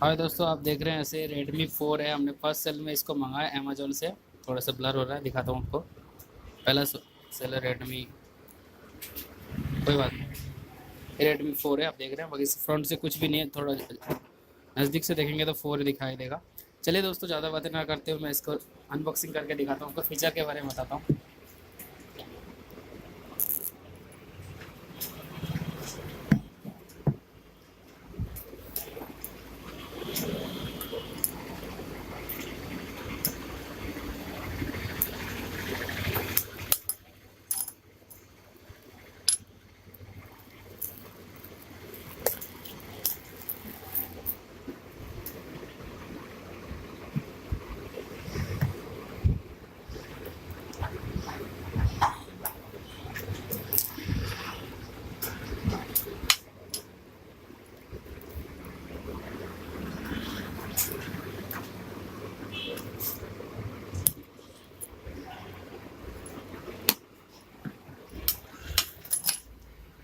हाय दोस्तों, आप देख रहे हैं ऐसे Redmi 4 है। हमने फर्स्ट सेल में इसको मंगाया अमेजोन से। थोड़ा सा ब्लर हो रहा है, दिखाता हूँ आपको। पहला सेल है Redmi, कोई बात नहीं। Redmi 4 है, आप देख रहे हैं। बाकी फ्रंट से कुछ भी नहीं है, थोड़ा नज़दीक से देखेंगे तो 4 दिखाई देगा। चलिए दोस्तों, ज़्यादा बातें ना करते हुए मैं इसको अनबॉक्सिंग करके दिखाता हूँ, आपको फीचर के बारे में बताता हूँ।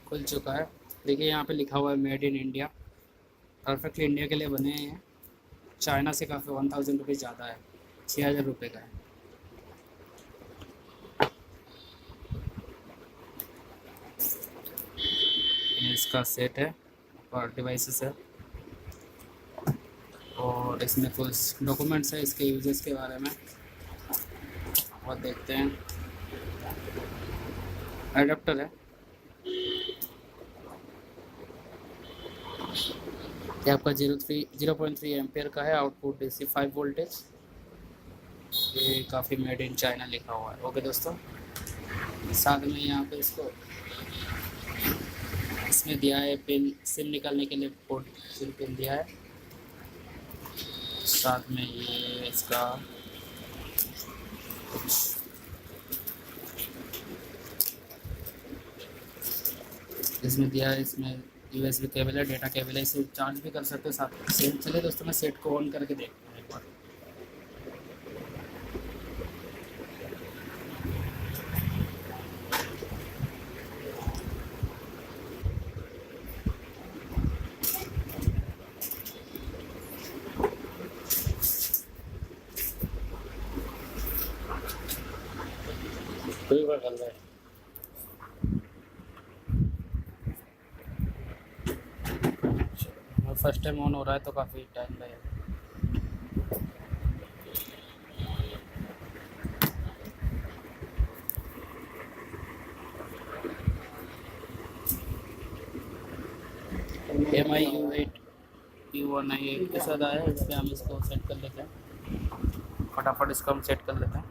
खुल चुका है। देखिए यहाँ पे लिखा हुआ है made in India. Perfectly India के लिए बने हैं। चाइना से काफ़ी 1000 रुपीज़ ज़्यादा है, 6000 रुपये का है। ये इसका सेट है और डिवाइसेस है, और इसमें कुछ डॉक्यूमेंट्स है इसके यूजेस के बारे में। और देखते हैं, एडाप्टर है। ये आपका 0.3 एम्पियर का है। Output DC 5 voltage. ये काफ़ी मेड इन चाइना लिखा हुआ है। ओके दोस्तों, साथ में यहाँ पे इसमें दिया है पिन, सिम निकालने के लिए पोर्ट सिम पिन दिया है। साथ में ये इसका इसमें दिया है, इसमें USB केबल है, डेटा केबल है, इसे चार्ज भी कर सकते हो साथ सेम। चलिए दोस्तों, मैं सेट को ऑन करके देखता हूँ एक बार। कोई बात कर रहा है। फर्स्ट टाइम ऑन हो रहा है तो काफ़ी टाइम लगेगा। MI U8 के साथ आया है। इस पर हम इसको सेट कर लेते हैं, फटाफट इसको हम सेट कर लेते हैं।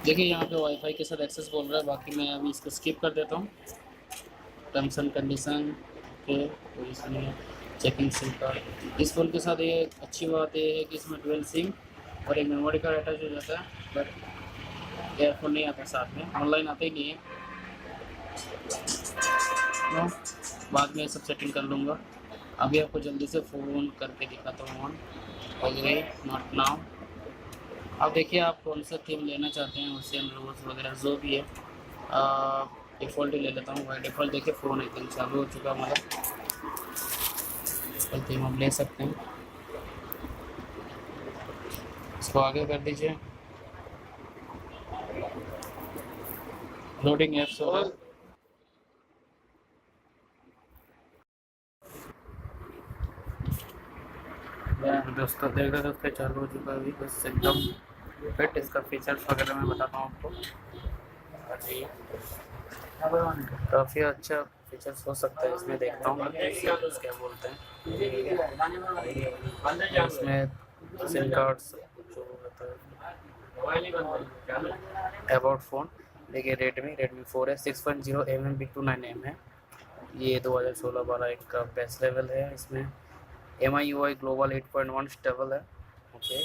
देखिए यहाँ पे वाईफाई के साथ एक्सेस बोल रहा है, बाकी मैं अभी इसको स्किप कर देता हूँ। टर्म्स एंड कंडीशन के कोई इसमें चेकिंग सिम कार्ड। इस फ़ोन के साथ ये अच्छी बात ये है कि इसमें डुअल सिम और एक मेमोरी कार्ड अटैच हो जाता है, बट एयरफोन नहीं आता साथ में, ऑनलाइन आता ही नहीं है। तो बाद में सब सेटिंग कर लूँगा। अभी आपको जल्दी से फ़ोन करके दिखाता हूँ ऑन। Okay, not now. अब देखिए आप कौन सा थीम लेना चाहते हैं, ओशियन रोज़ वगैरह जो भी है। डिफ़ॉल्ट ही ले लेता हूँ। बाई डिफ़ॉल्ट देखिए फ़ोन एकदम चालू हो चुका हमारा। डिफ़ॉल्ट थीम हम ले सकते हैं। इसको आगे कर दीजिए। लोडिंग ऐप्स होगा। दोस्तों देख रहे दोस्तों, चालू हो चुका है अभी बस एकदम फिट। इसका फीचर्स वगैरह मैं बताता हूँ आपको। जी, काफ़ी अच्छा फीचर्स हो सकता है इसमें। देखता हूँ मैं क्या बोलते हैं इसमें। सिम कार्ड्स जो रहता है, अबाउट फ़ोन। देखिए रेडमी 4 है, 6.0 mm B29M है। ये 2016-12 का बेस लेवल है इसमें। MI UI ग्लोबल 8.1 स्टेबल है। ओके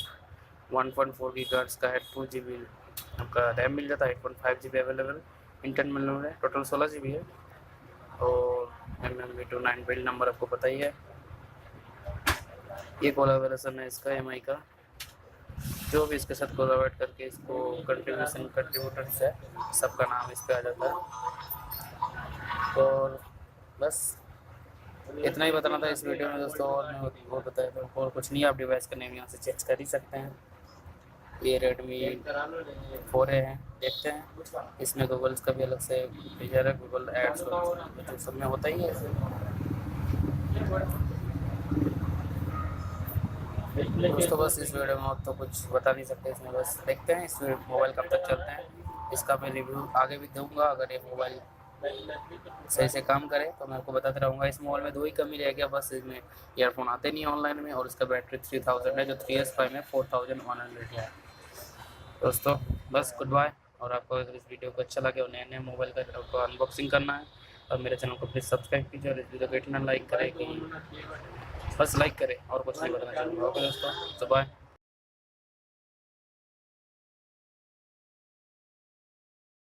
1.4 गीगाहर्ट्ज़ का है, 2 GB आपका रैम मिल जाता है, 8.5 GB अवेलेबल, इंटरनल है, टोटल 16 GB है। और MM229 बिल्ड नंबर आपको पता ही है। ये कोलैबोरेशन है इसका MI का, जो भी इसके साथ कोलैबोरेट करके इसको कंट्रीब्यूटर्स है सबका नाम इस पर आ जाता है। और बस इतना ही बताना था इस वीडियो में दोस्तों, और बताया तो और कुछ नहीं, आप डिवाइस का नेम यहाँ से चेक कर ही सकते हैं। ये Redmi 4A है, देखते हैं इसमें गूगल्स का भी अलग से फीचर है, गूगल एड्स जो सब में होता ही है। दोस्तों बस इस वीडियो में तो कुछ बता नहीं सकते इसमें, बस देखते हैं इस मोबाइल कब तक चलते हैं, इसका मैं रिव्यू आगे भी दूंगा। अगर ये मोबाइल सही से काम करे तो मैं आपको बताते रहूँगा। इस मोबाइल में 2 ही कमी रह गया बस, इसमें ईयरफोन आते नहीं ऑनलाइन में, और इसका बैटरी 3000 है, जो 3S5 में 4100 है। दोस्तों बस गुड बाय। और आपको अगर इस वीडियो को अच्छा लगे और नए नए मोबाइल का आपको अनबॉक्सिंग करना है और मेरे चैनल को प्लीज़ सब्सक्राइब कीजिए, और इस वीडियो को इतना लाइक करें कि बस लाइक करें, और कुछ नहीं बताना चाहूँगा। ओके दोस्तों, तो बाय।